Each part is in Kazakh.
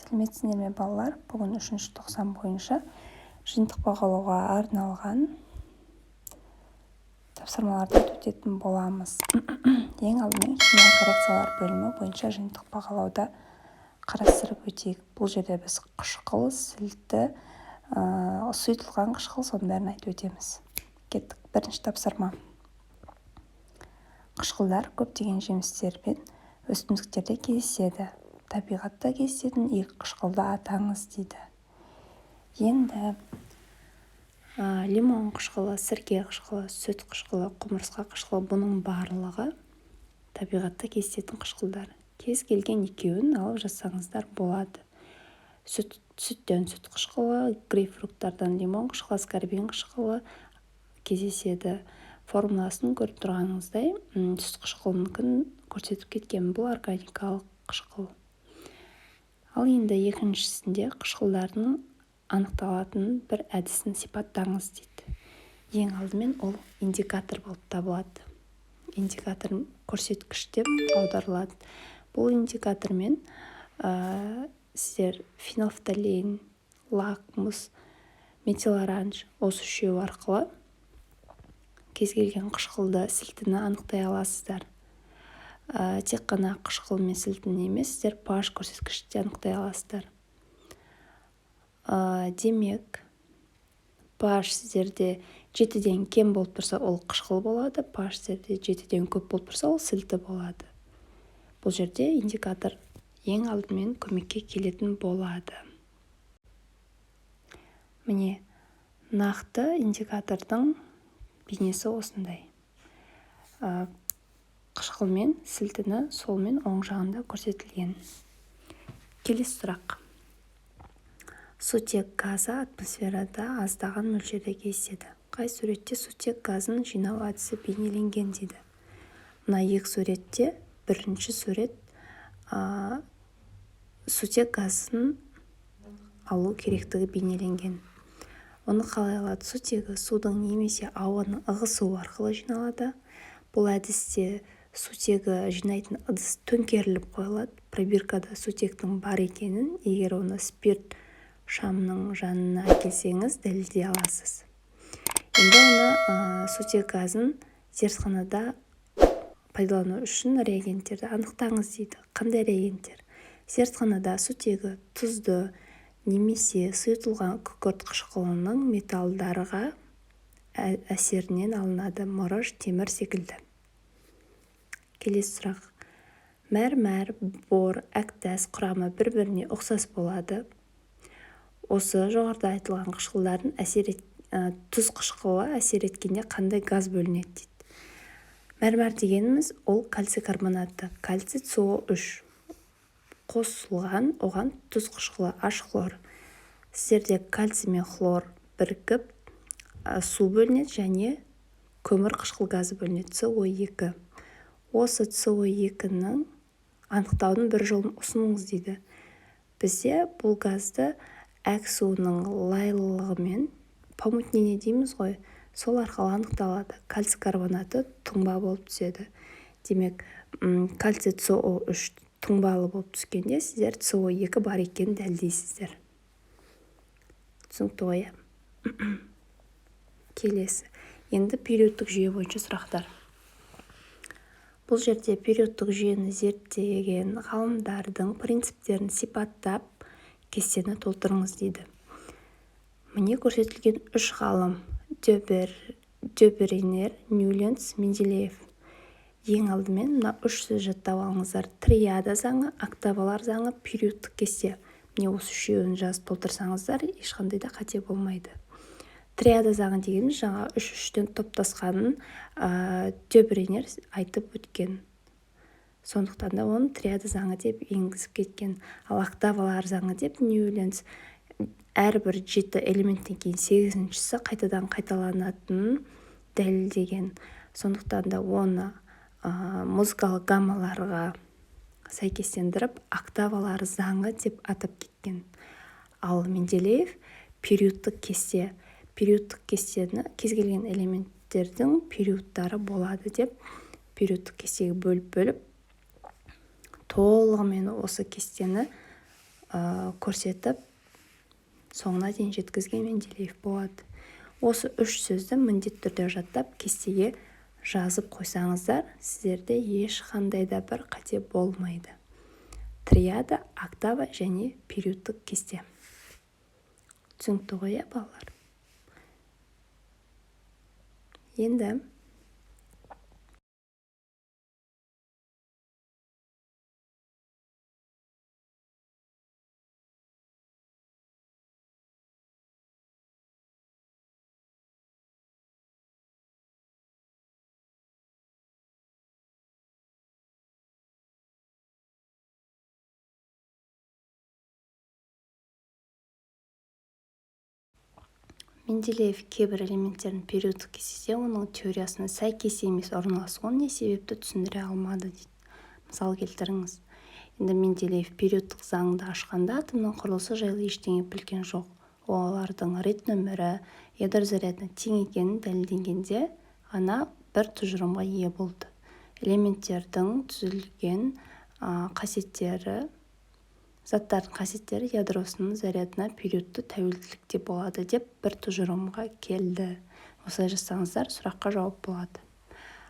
Сәлеметсіздер ме балалар? Бүгін 3-ші тоқсан бойынша жиынтық бағалауға арналған тапсырмаларды өтетін боламыз. Ең алдымен химия коррекциялар бөлімі бойынша жиынтық бағалауда қарастырып өтейік. Бұл жерде біз қышқыл, сілті, сұйытылған қышқыл, соның бәрін айтып өтеміз. Кеттік. Бірінші тапсырма. Қышқылдар көптеген жемістер мен өсімдіктерде кездеседі. Табиғатта кездесетін екі қышқылды атаңыз дейді. Енді лимон қышқылы, сірке қышқылы, сүт қышқылы, құмырсқа қышқылы, бұның барлығы табиғатта кездесетін қышқылдар. Кез келген екеуін алып жазсаңыздар болады. Сүттен сүт қышқылы, грейпфруттардан лимон қышқылы, аскорбин қышқылы кездеседі. Формуласын көріп тұрғаныңыздай, сүт қышқылын көрсетіп кеткен, бұл органикалық қышқыл. Ал енді екіншісінде қышқылдардың анықталатын бір әдісін сипаттаңыз дейді. Ең алдымен ол индикатор болып табылады. Индикатор көрсеткіш деп аударылады. Бұл индикатормен сіздер фенолфталин, лакмус, метил оранж осы үшеуі арқылы кез келген қышқылды, сілтіні анықтай аласыздар. Тек қана қышқыл мен сілтіні емес, сіздер pH көрсеткішті анықтай аласыздар. Демек, pH сіздерде 7-ден кем болып тұрса, ол қышқыл болады, pH сіздерде 7-ден көп болып тұрса, ол сілті болады. Бұл жерде индикатор ең алдымен көмекке келетін болады. Міне, нақты индикатордың бейнесі осындай. Қышқыл мен сілтіні сол мен оң жағында көрсетілген. Келесі сұрақ. Сутек газы атмосферада аздаған мөлшерде кездеседі. Қай суретте сутек газын жинау әдісі бейнеленген дейді. Мына екі суретте бірінші сурет сутек газын алу керектігі бейнеленген. Оны қалай алады? Сутегі судың немесе ауаның ығысуы арқылы жиналады. Бұл әдісте сутегі жинайтын ыдыс төңкеріліп қойылады. Пробиркада сутектің бар екенін, егер оны спирт шамның жанына әкелсеңіз, дәлелдей аласыз. Енді оны сутек газын зертханада пайдалану үшін реагенттерді анықтаңыз дейді. Қандай реагенттер? Зертханада сутегі тұзды немесе сұйытылған күкірт қышқылының металдарға әсерінен алынады, мырыш, темір секілді. Келесі сұрақ. Мәрмәр, бор, әктас құрамы бір-біріне ұқсас болады. Осы жоғарыда айтылған қышқылдардың тұз қышқылы әсер еткенде қандай газ бөлінеді дейді. Мәрмәр дегеніміз ол кальций карбонаты, кальций СО3 қосылған, оған тұз қышқылы H хлор. Сіздерде кальций мен хлор бірігіп су бөлінеді және көмір қышқыл газы бөлінеді, СО2. Осы СО2-ның анықтаудың бір жолын ұсыныңыз дейді. Бізде бұл газды әк суының лайлылығымен помутнение дейміз ғой, сол арқылы анықталады. Кальций карбонаты тұнба болып түседі. Демек, кальций СО3 тұнбалы болып түскенде сіздер СО2 бар екенін дәлелдейсіздер. Түсінікті ғой? Келесі. Енді периодтық жүйе бойынша сұрақтар. Бұл жерде периодтық жүйені зерттеген ғалымдардың принциптерін сипаттап, кестені толтырыңыз дейді. Міне көрсетілген 3 ғалым: Дебрейнер, Ньюленс, Менделеев. Ең алдымен мына 3 сөз жаттап алыңыздар. Триада заңы, октавалар заңы, периодтық кесте. Міне осы үшеуін жазып толтырсаңыздар, ешқандай да қате болмайды. Триада заңы дегеніміз жаңа 3-3-тен топтасқанын Дебрейнер айтып өткен. Сондықтан да оны триада заңы деп енгізіп кеткен. Ал октавалар заңы деп Ньюленс әрбір 7 элементтен кейін 8-шісі қайтадан қайталанатынын дәлелдеген. Сондықтан да оны музыкалық гаммаларға сәйкестендіріп октавалар заңы деп атап кеткен. Ал Менделеев периодтық кесте. Периодтық кестені кез келген элементтердің периодтары болады деп периодтық кестеге бөліп толығымен осы кестені көрсетіп соңына дейін жеткізген Менделеев болады. Осы 3 сөзді міндетті түрде жаттап кестеге жазып қойсаңыздар, сіздерде ешқандай да бір қате болмайды. Триада, октава және периодтық кесте. Түсінікті ғой, балалар? Енді Менделеев кейбір элементтердің периодтық кестеде оның теориясына сәйкес емес орналасуы не себепті түсіндіре алмады дейді. Мысал келтіріңіз. Енді Менделеев периодтық заңды ашқанда атомның құрылысы жайлы ештеңе білген жоқ. Олардың рет нөмірі, ядро зарядына тең екенін дәлелдегенде ғана бір тұжырымға ие болды. Элементтердің түзілген қасиеттері, заттардың қасиеттері ядросының зарядына периодты тәуелділікте болады деп бір тұжырымға келді. Осылай жасаңыздар, сұраққа жауап болады.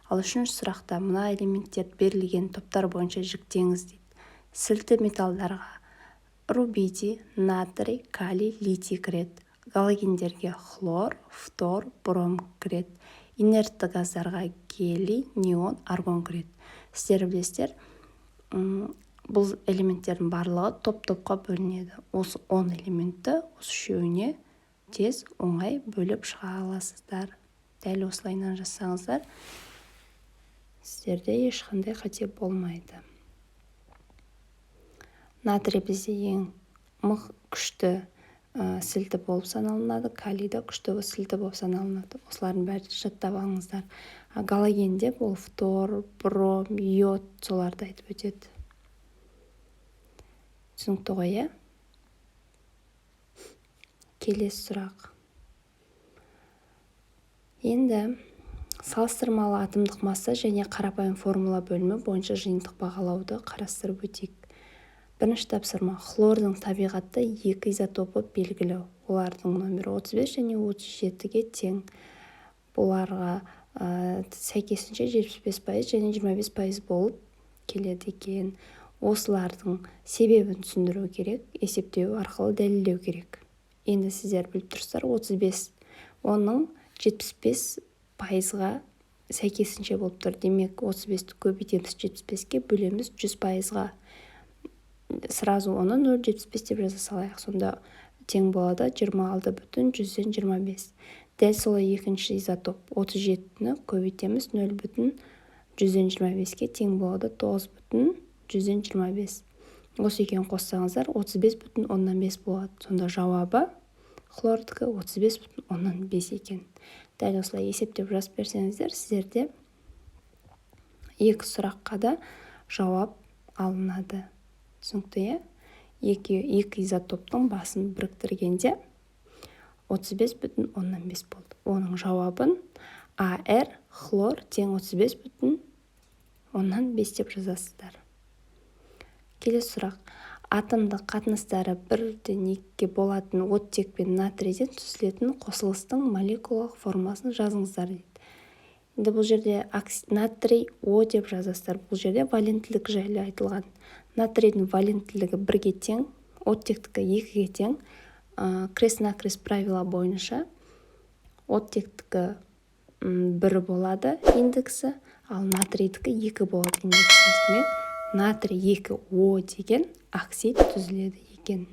Ал үшінші сұрақта мына элементтерді берілген топтар бойынша жіктеңіз дейді. Сілті металдарға рубидий, натрий, калий, литий кіреді. Галогендерге хлор, фтор, бром кіреді. Инертті газдарға гелий, неон, аргон кіреді. Сіздер білесіздер, бұл элементтердің барлығы топ-топқа бөлінеді. Осы 10 элементті осы үшеуіне тез оңай бөліп шыға аласыздар. Дәл осылайынан жасаңыздар, сіздерде ешқандай қате болмайды. Натрий бізде ең күшті сілті болып саналынады, калий да күшті сілті болып саналынады. Осылардың бәрін жаттап алыңыздар. Галогенде бұл фтор, бром, йод соларды айтып өтеді. Түсінікті ғой? Келесі сұрақ. Енді салыстырмалы атомдық масса және қарапайым формула бөлімі бойынша жиынтық бағалауды қарастырып өтейік. Бірінші тапсырма. Хлордың табиғатта 2 изотопы белгілі. Олардың нөмірі 35 және 37-ге тең. Бұларға сәйкесінше 75% және 25% болып келеді екен. Осылардың себебін түсіндіру керек, есептеу арқылы дәлелдеу керек. Енді сіздер біліп тұрсыздар, 35 оның 75%-ға сәйкесінше болып тұр. Демек, 35-ті көбейтеміз 75-ке, бөлеміз 100%-ға. Сразу оны 0,75 деп жаза салайық. Сонда тең болады 26,125. Дәл солай екінші изотоп 37-ні көбейтеміз 0,125-ке тең болады 9,125. Осы екеуін қоссаңыздар 35,5 болады. Сонда жауабы хлордікі 35,5 екен. Дәл осылай есептеп жазып берсеңіздер, сіздерде екі сұраққа да жауап алынады. Түсінікті? Екі изотоптың басын біріктіргенде 35,5 болды. Оның жауабын АР хлор тең 35,5 деп жазасыздар. Келесі сұрақ. Атомдық қатынастары 1-ден 2-ге болатын оттек пен натрийден түзілетін қосылыстың молекулалық формасын жазыңыздар дейді. Енді бұл жерде натрий О деп жазасыздар. Бұл жерде валенттілік жайлы айтылған. Натрийдің валенттілігі 1-ге тең, оттектікі 2-ге тең. Крест-накрест правила бойынша оттектікі 1 болады индексі, ал натрийдікі 2 болады индексі. Демек, натрий 2О деген оксид түзіледі екен.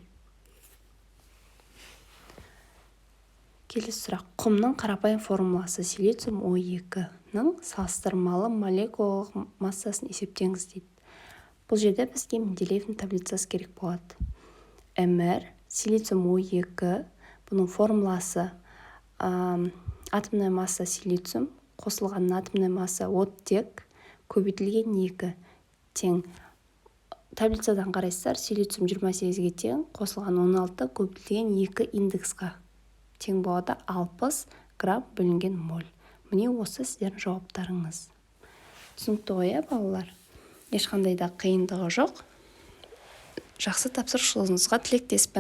Келесі сұрақ. Құмның қарапайым формуласы силициум О2-ның салыстырмалы молекулалық массасын есептеңіз дейді. Бұл жерде бізге Менделеевтің таблицасы керек болады. МР силициум О2, бұның формуласы атомная масса силициум, қосылған атомная масса оттек, көбейтілген 2 тең. Таблицадан қарайсыздар, силициум 28-ге тең, қосылған 16, көбейтілген 2 индексқа тең болады 60 грамм бөлінген моль. Міне осы сіздердің жауаптарыңыз. Түсінікті ғой, балалар? Ешқандай да қиындығы жоқ. жақсы тапсырушылығыңызға тілектеспін